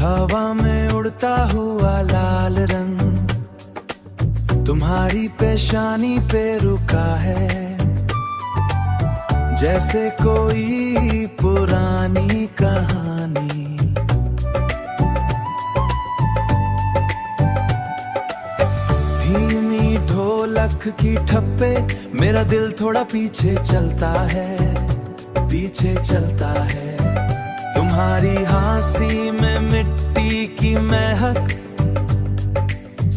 हवा में उड़ता हुआ लाल रंग तुम्हारी पेशानी पे रुका है, जैसे कोई पुरानी कहानी। धीमी ढोलक की ठप्पे मेरा दिल थोड़ा पीछे चलता है, पीछे चलता है। तुम्हारी हंसी में मिट्टी की महक,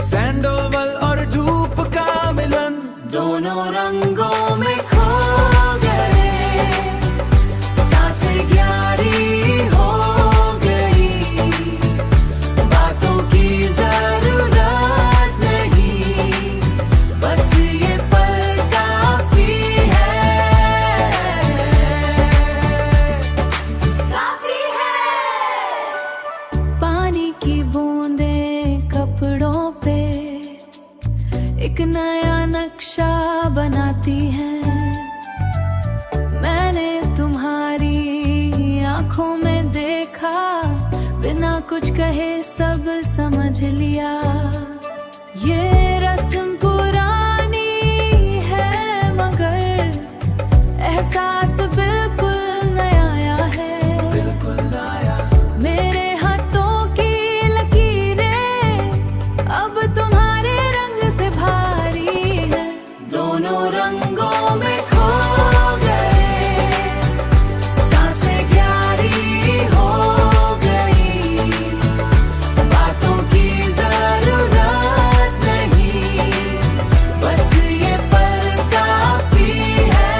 सैंडोवल और धूप का मिलन, दोनों रंगों में खो गए, सांसें ग्यारी हो गई, बातों की जरूरत नहीं, बस ये पल काफी है, काफी है। पानी की बूंदें कपड़ों पे एक नया नक्शा बनाती हैं। मैंने तुम्हारी आंखों में देखा, बिना कुछ कहे सब समझ लिया। ये रस्म पुरानी है मगर एहसास बिल्कुल नया है, बिल्कुल नया। मेरे हाथों की लकीरें अब तुम्हारे रंग से भारी है, दोनों रंगों में खो गए, सांसें ग्यारी हो गई, बातों की जरूरत नहीं, बस ये पल काफी है,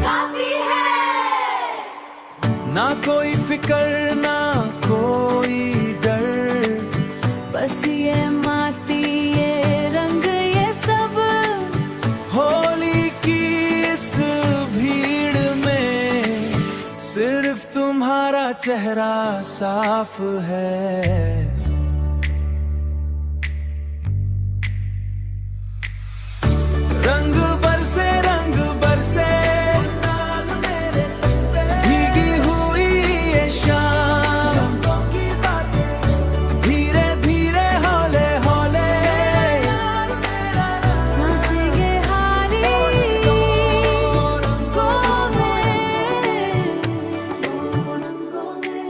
काफी है। ना कोई फिक्र ना कोई डर, बस ये माटी ये रंग ये सब, होली की इस भीड़ में सिर्फ तुम्हारा चेहरा साफ है। रंग बरसे भीगी हुई ये शाम, धीरे धीरे हौले हौले सांसें ये हारी रंगों में, रंगों में।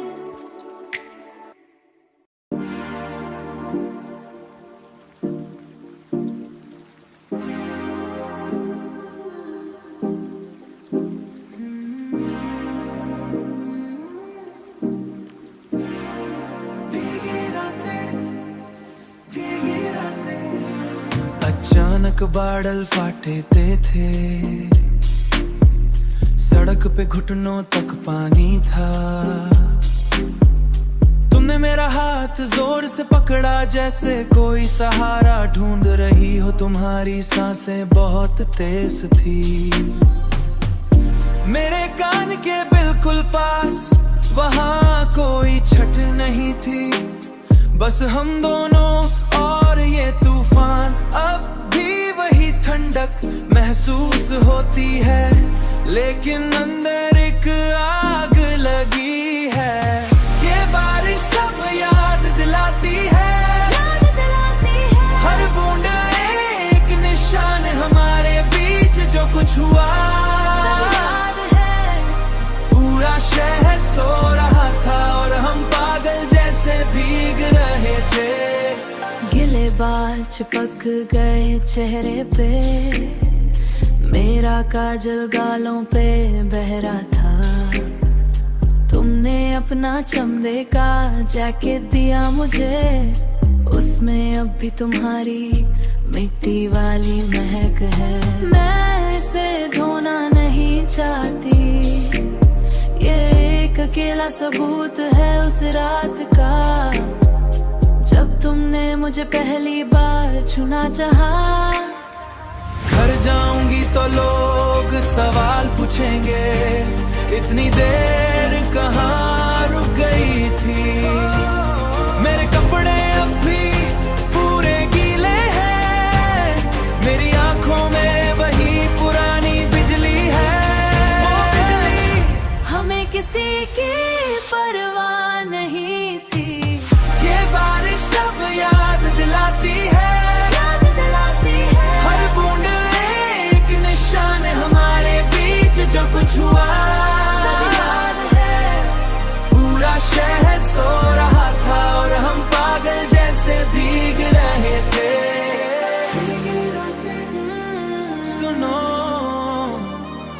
अचानक बादल फाटेते थे, सड़क पे घुटनों तक पानी था। तुमने मेरा हाथ जोर से पकड़ा, जैसे कोई सहारा ढूंढ रही हो। तुम्हारी सांसें बहुत तेज थी, मेरे कान के बिल्कुल पास, वहां कोई छट नहीं थी, बस हम दोनों और ये तूफान। अब भी वही ठंडक महसूस होती है, लेकिन अंदर एक आग लगी है। ये बारिश सब याद दिलाती है, हर बूंद एक निशान हमारे बीच जो कुछ हुआ। पूरा शहर सो रहा था और हम पागल जैसे भीग रहे थे। गिले बाल चिपक गए चेहरे पे, मेरा काजल गालों पे बह रहा था। तुमने अपना चमड़े का जैकेट दिया मुझे, उसमें अब भी तुम्हारी मिट्टी वाली महक है। मैं इसे धोना नहीं चाहती, ये एक अकेला सबूत है उस रात का, जब तुमने मुझे पहली बार छूना चाहा। घर जाऊंगी तो लोग सवाल पूछेंगे, इतनी देर कहाँ रुक गई थी। मेरे कपड़े अब भी पूरे गीले हैं, मेरी आंखों में वही पुरानी बिजली है। वो बिजली हमें किस किसी की परवाह नहीं थी। ये बारिश सब याद दिलाती है, याद दिलाती है, हर बूंद एक निशान हमारे बीच जो कुछ हुआ सब याद है। पूरा शहर सो रहा था और हम पागल जैसे भीग रहे थे। सुनो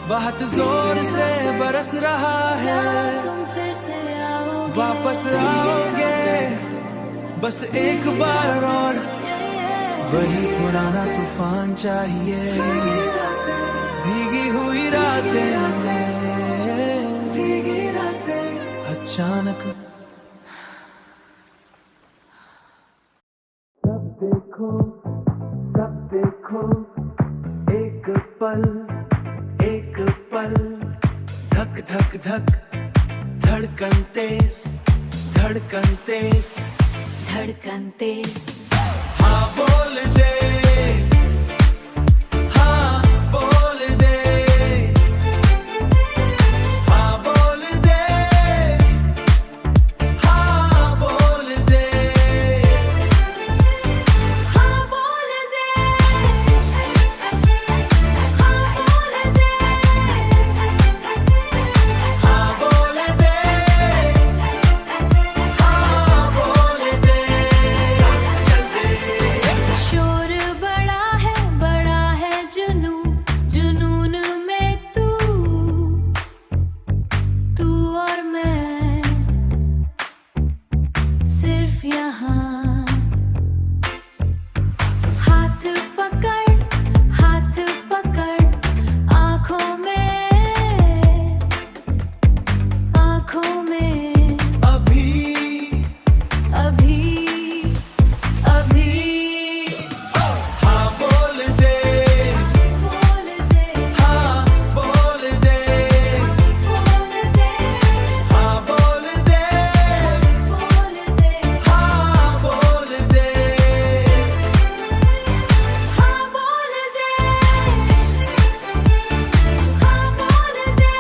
बहुत जोर से बरस रहा है, तुम फिर से आओगे, वापस आओगे बस एक बार और, वही पुराना तूफान चाहिए। भीगी हुई रातें अचानक सब देखो एक पल धक धक धक धड़कन तेज धड़कन तेज धड़कन तेज। हाँ बोल दे, हाँ बोल दे, हाँ बोल दे, हाँ बोल दे, हाँ बोल दे, हाँ बोल दे, हाँ बोल दे, हाँ बोल दे, साथ चल दे। शोर बड़ा है जुनून में तू और मैं सिर्फ यहाँ। हाथ पकड़ आँखों में अभी हाँ बोल दे, बोल दे, हाँ बोल दे, हाँ बोल दे, बोल दे, हाँ बोल दे, हाँ बोल दे, हाँ बोल दे,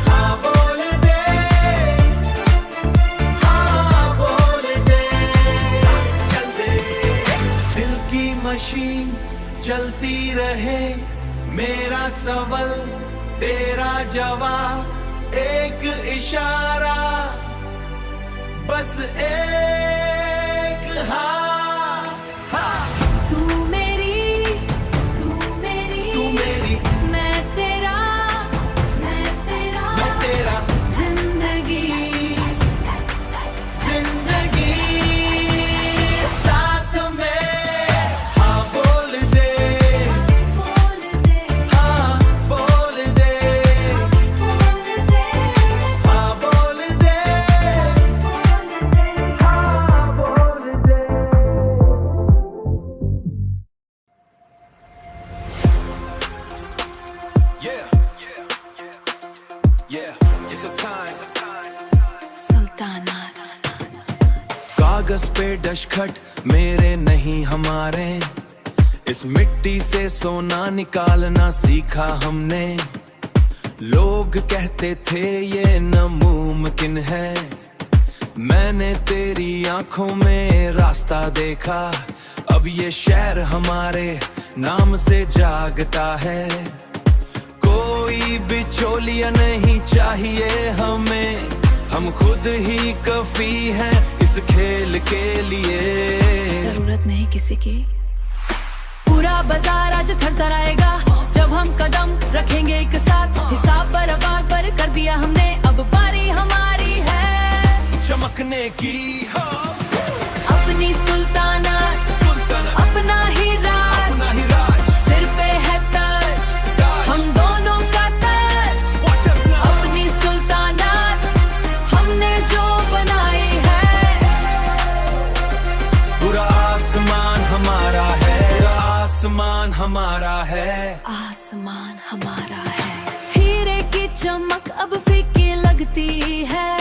हाँ बोल दे, हाँ बोल दे, साथ चल दे। दिल की मशीन चलती रहे, मेरा सवाल तेरा जवाब, एक इशारा बस एक हाँ हाँ। तू मेरी तू मेरी मैं तेरा मैं तेरा जिंदगी साथ में। हाँ बोल दे, बोल दे, हाँ बोल दे, बोल दे, हाँ बोल दे, हाँ बोल दे। Yeah, it's a time. सुल्तानात। कागज पे दस्तखत मेरे नहीं हमारे, इस मिट्टी से सोना निकालना सीखा हमने। लोग कहते थे ये नामुमकिन है, मैंने तेरी आंखों में रास्ता देखा। अब ये शहर हमारे नाम से जागता है। कोई बिचौलिया नहीं चाहिए हमें, हम खुद ही काफी हैं इस खेल के लिए। जरूरत नहीं किसी की। पूरा बाजार आज थरथराएगा जब हम कदम रखेंगे एक साथ। हिसाब बराबर पर कर दिया हमने, अब बारी हमारी है चमकने की। अपनी सुल्तानात, अपना ही राज, सिर पे है ताज, हम दोनों का ताज। अपनी सुल्तानात हमने जो बनाई है, पूरा आसमान हमारा है, आसमान हमारा है, आसमान हमारा है। हीरे की चमक अब फीकी लगती है,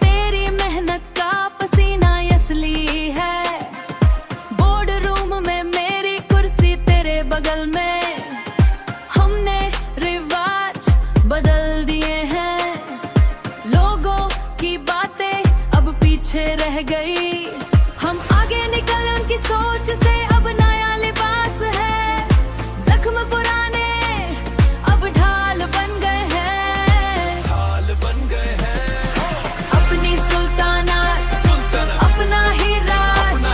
तेरी मेहनत का पसीना असली है। बोर्ड रूम में मेरी कुर्सी तेरे बगल में, हमने रिवाज रह गई। हम आगे निकल उनकी सोच से, अब नया लिबास है। जख्म पुराने अब ढाल बन गए हैं, ढाल बन गए हैं। अपनी सुल्तानात अपना ही राज,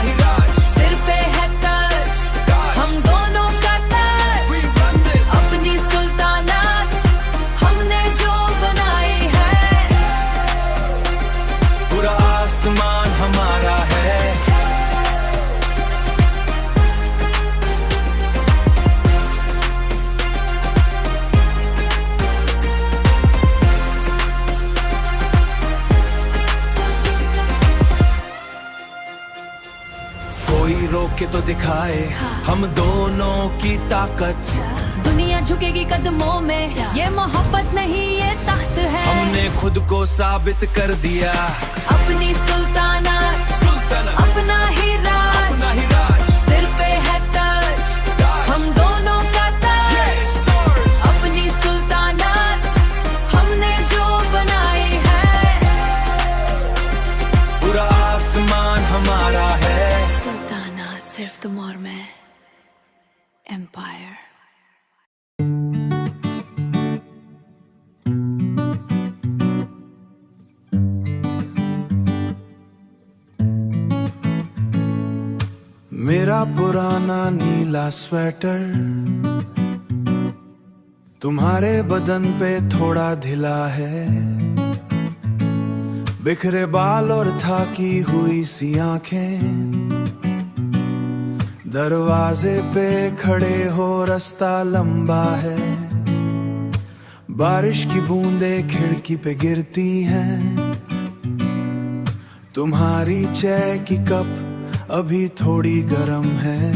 सिर पे है ताज हम दोनों का ताज। अपनी सुल्तानात हमने जो बनाई है, पूरा आसमान हमारा है। कोई रोक के तो दिखाए हम दोनों की ताकत। दुनिया झुकेगी कदमों में, ये मोहब्बत नहीं ये तख्त है। हमने खुद को साबित कर दिया, अपनी सुल्तानात अपना ही राज, सिर पे है ताज हम दोनों का ताज। अपनी सुल्तानात हमने जो बनाई है, पूरा आसमान हमारा है। सुल्तानात सिर्फ तुम और मैं, एम्पायर। मेरा पुराना नीला स्वेटर तुम्हारे बदन पे थोड़ा ढिला है। बिखरे बाल और थाकी हुई सी आंखें, दरवाजे पे खड़े हो रास्ता लंबा है। बारिश की बूंदें खिड़की पे गिरती हैं, तुम्हारी चाय की कप अभी थोड़ी गर्म है।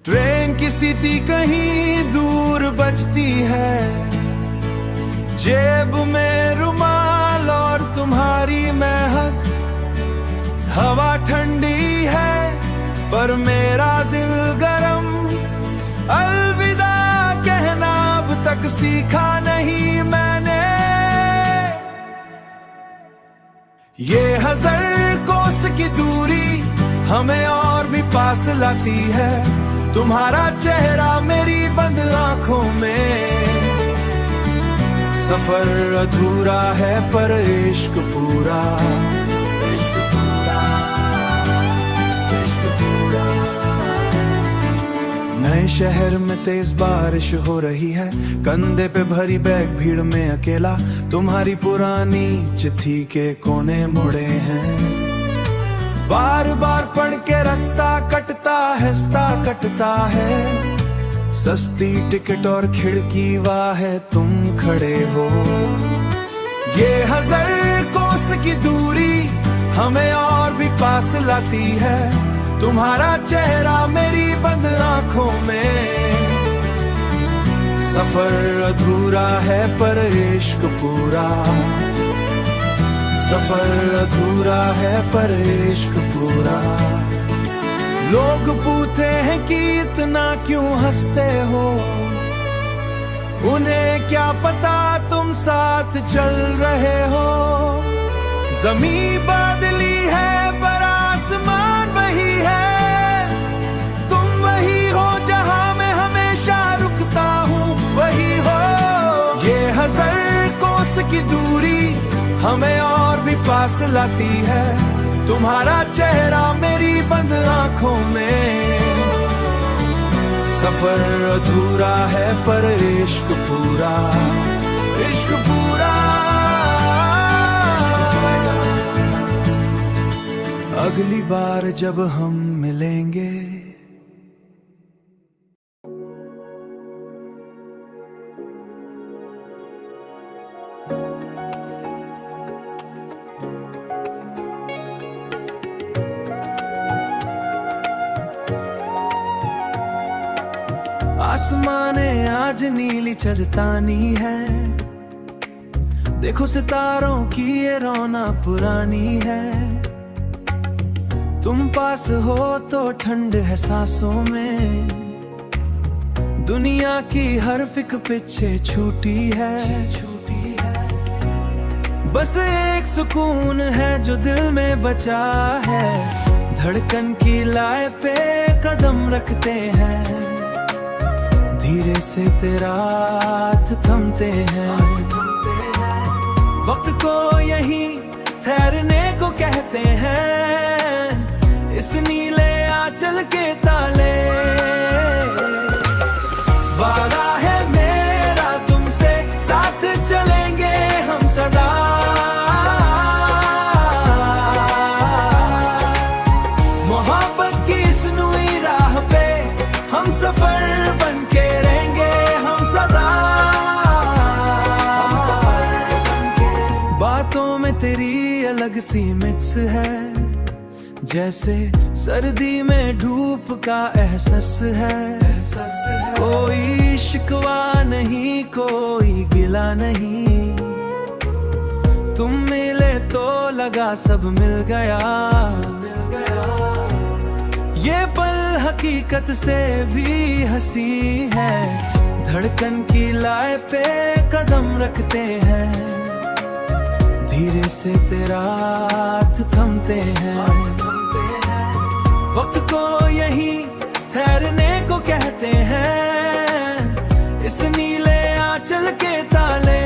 ट्रेन की सीटी कहीं दूर बजती है, जेब में रुमाल और तुम्हारी महक। हवा ठंडी है पर मेरा दिल गरम, अलविदा कहना अब तक सीखा नहीं मैंने। ये 1000 कोस की दूरी हमें और भी पास लाती है। तुम्हारा चेहरा मेरी बंद आंखों में, सफर अधूरा है पर इश्क पूरा। नए शहर में तेज बारिश हो रही है, कंधे पे भरी बैग भीड़ में अकेला। तुम्हारी पुरानी चिट्ठी के कोने मुड़े हैं, बार बार पढ़ के रास्ता कटता है। सस्ती टिकट और खिड़की वाह तुम खड़े हो। ये 1000 कोस की दूरी हमें और भी पास लाती है। तुम्हारा चेहरा मेरी बंद आंखों में, सफर अधूरा है पर इश्क पूरा। सफर अधूरा है पर इश्क पूरा। लोग पूछते हैं कि इतना क्यों हंसते हो, उन्हें क्या पता तुम साथ चल रहे हो। ज़मीं बदली है पर आसमान वही है, तुम वही हो जहां मैं हमेशा रुकता हूँ, वही हो। ये 1000 कोस की दूरी हमें और भी पास लाती है। तुम्हारा चेहरा मेरी बंद आंखों में, सफर अधूरा है पर इश्क पूरा। इश्क पूरा। अगली बार जब हम मिलेंगे, आसमाने आज नीली चलतानी है। देखो सितारों की ये रौनक पुरानी है। तुम पास हो तो ठंड है सांसों में, दुनिया की हर फिक्र पीछे छूटी है। बस एक सुकून है जो दिल में बचा है, धड़कन की लय पे कदम रखते हैं, धीरे से तेरा हाथ थमते हैं। वक्त को यहीं ठहरने को कहते हैं, इस नीले आंचल के ताले। वादा है मेरा तुमसे, साथ चलेंगे हम सदा, मोहब्बत की इस नई राह पे हम सफर बन के रहेंगे हम सदा, हम सफर बन के। बातों में तेरी अलग सी मिट्स है, जैसे सर्दी में धूप का एहसास है। कोई शिकवा नहीं, कोई गिला नहीं, तुम मिले तो लगा सब मिल गया। ये पल हकीकत से भी हंसी है, धड़कन की लय पे कदम रखते हैं, धीरे से तेरा हाथ थमते हैं। वक्त को यहीं ठहरने को कहते हैं, इस नीले आंचल के ताले।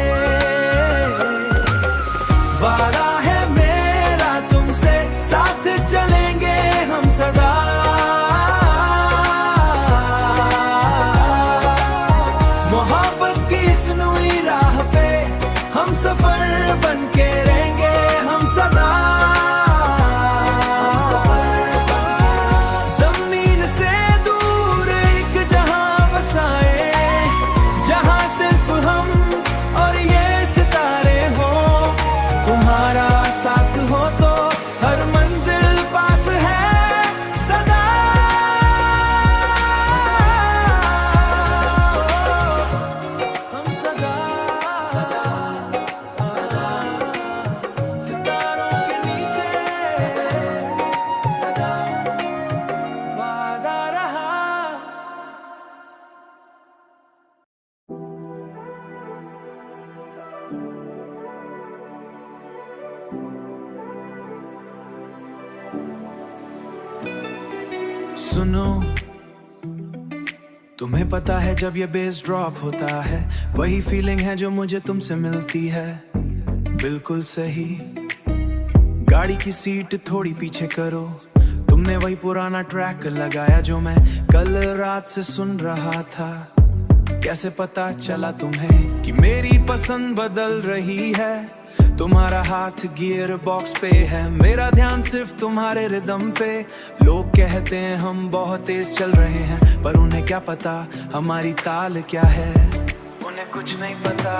वादा है मेरा तुमसे, साथ चलेंगे हम सदा, मोहब्बत की इस नई राह पे हम सफर बन के रहेंगे हम सदा। साथ हो तो हर मंजिल पास है सदा, हम सदा सदा सदा सितारों के नीचे सदा वादा रहा। सुनो, तुम्हें पता है जब ये बेस ड्रॉप होता है, वही फीलिंग है जो मुझे तुमसे मिलती है। बिल्कुल सही, गाड़ी की सीट थोड़ी पीछे करो, तुमने वही पुराना ट्रैक लगाया जो मैं कल रात से सुन रहा था। कैसे पता चला तुम्हें कि मेरी पसंद बदल रही है? तुम्हारा हाथ गियर बॉक्स पे है, मेरा ध्यान सिर्फ तुम्हारे रिदम पे। लोग कहते हैं हम बहुत तेज चल रहे हैं, पर उन्हें क्या पता हमारी ताल क्या है, उन्हें कुछ नहीं पता।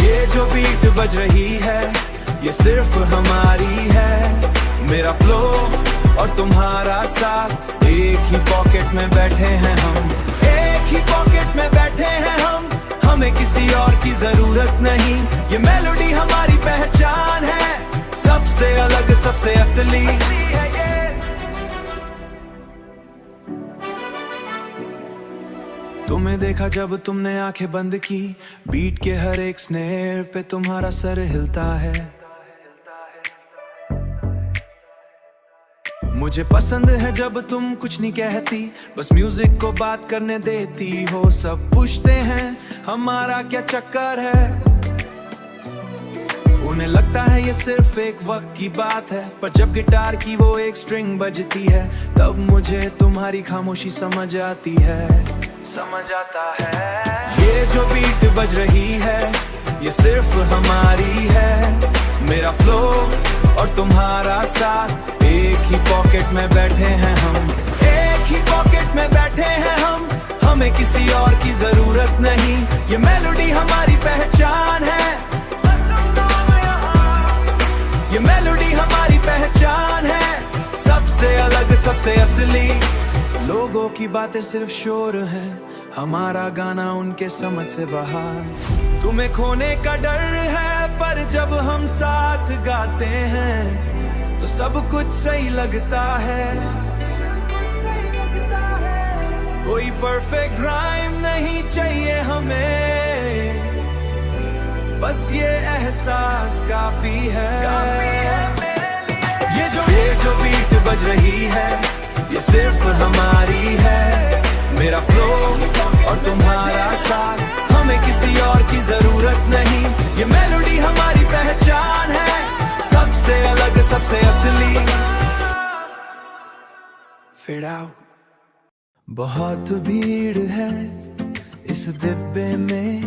ये जो बीट बज रही है ये सिर्फ हमारी है, मेरा फ्लो और तुम्हारा साथ, एक ही पॉकेट में बैठे हैं हम, एक ही पॉकेट में बैठे हैं हम, हमें किसी और की जरूरत नहीं। ये मेलोडी हमारी पहचान है, सबसे अलग सबसे असली है ये। तुम्हें देखा जब तुमने आंखें बंद की, बीट के हर एक स्नेर पे तुम्हारा सर हिलता है। मुझे पसंद है जब तुम कुछ नहीं कहती, बस म्यूजिक को बात करने देती हो। सब पूछते हैं हमारा क्या चक्कर है, उन्हें लगता है ये सिर्फ एक वक्त की बात है, पर जब गिटार की वो एक स्ट्रिंग बजती है, तब मुझे तुम्हारी खामोशी समझ आती है, समझ आता है। ये जो बीट बज रही है ये सिर्फ हमारी है, मेरा फ्लो और तुम्हारा साथ, एक ही पॉकेट में बैठे हैं हम, एक ही पॉकेट में बैठे हैं हम, हमें किसी और की जरूरत नहीं। ये मेलोडी हमारी पहचान है, ये मेलोडी हमारी पहचान है, सबसे अलग सबसे असली। लोगों की बातें सिर्फ शोर है, हमारा गाना उनके समझ से बाहर। तुम्हें खोने का डर है, पर जब हम साथ गाते हैं तो सब कुछ सही लगता है। कोई परफेक्ट राइम नहीं चाहिए हमें, बस ये एहसास काफी है ये जो बीट बज रही है ये सिर्फ हमारी है। मेरा फ्लो और तुम्हारा साथ, हमें किसी और की जरूरत नहीं। ये मेलोडी हमारी पहचान है, सबसे अलग सबसे असली। Fade out. बहुत भीड़ है इस डिब्बे में,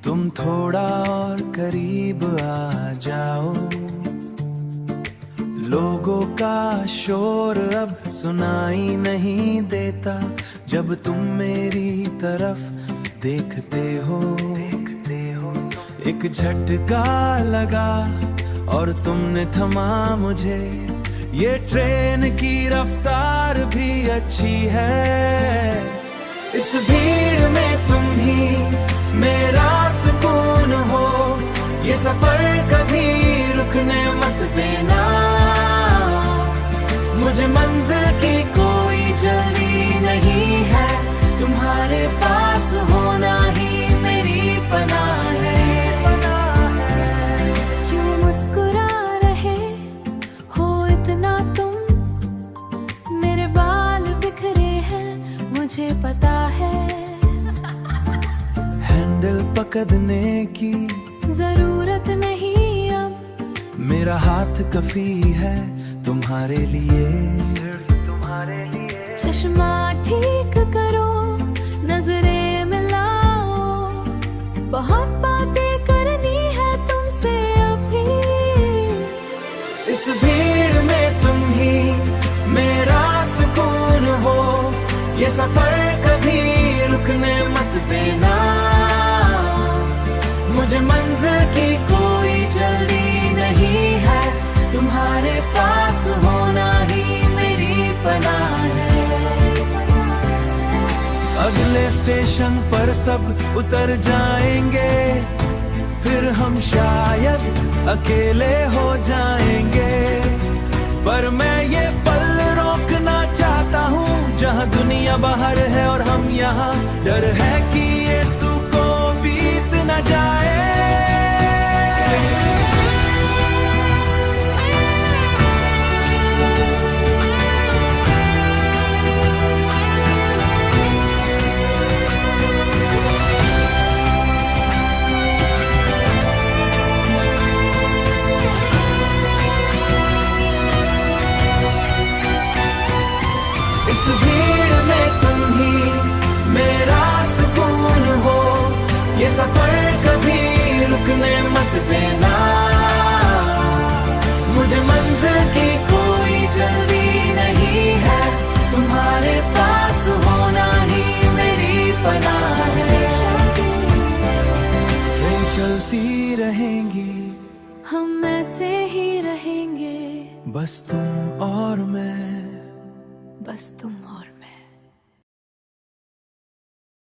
तुम थोड़ा और करीब आ जाओ। लोगों का शोर अब सुनाई नहीं देता जब तुम मेरी तरफ देखते हो। एक झटका लगा और तुमने थमा मुझे। ये ट्रेन की रफ्तार भी अच्छी है। इस भीड़ में तुम ही मेरा सुकून हो। ये सफर कभी रुकने मत देना। मुझे मंजिल की कोई जल्दी नहीं है, तुम्हारे पास होना ही मेरी पनाह है। क्यों मुस्कुरा रहे हो इतना तुम, मेरे बाल बिखरे हैं मुझे पता है। हैंडल पकड़ने की जरूरत नहीं अब, मेरा हाथ कफी है तुम्हारे लिए। चश्मा ठीक करो, नजरें मिलाओ, बहुत बातें करनी है तुमसे अभी। इस भीड़ में तुम ही मेरा सुकून हो। ये सफर कभी रुकने मत देना। मुझे मंजिल की कोई जल्दी नहीं है, तुम्हारे पास होना ही मेरी पनाह है। अगले स्टेशन पर सब उतर जाएंगे, फिर हम शायद अकेले हो जाएंगे। पर मैं ये पल रोकना चाहता हूँ जहाँ दुनिया बाहर है और हम यहाँ। डर है कि यीशु को बीत न जाए। इस भीड़ में तुम ही मेरा सुकून हो। ये सफर कभी रुकने मत देना। मुझे मंजिल की कोई जल्दी नहीं है, तुम्हारे पास होना ही मेरी पनाह है। ट्रेन चलती रहेंगी, हम ऐसे ही रहेंगे, बस तुम और मैं। बस तुम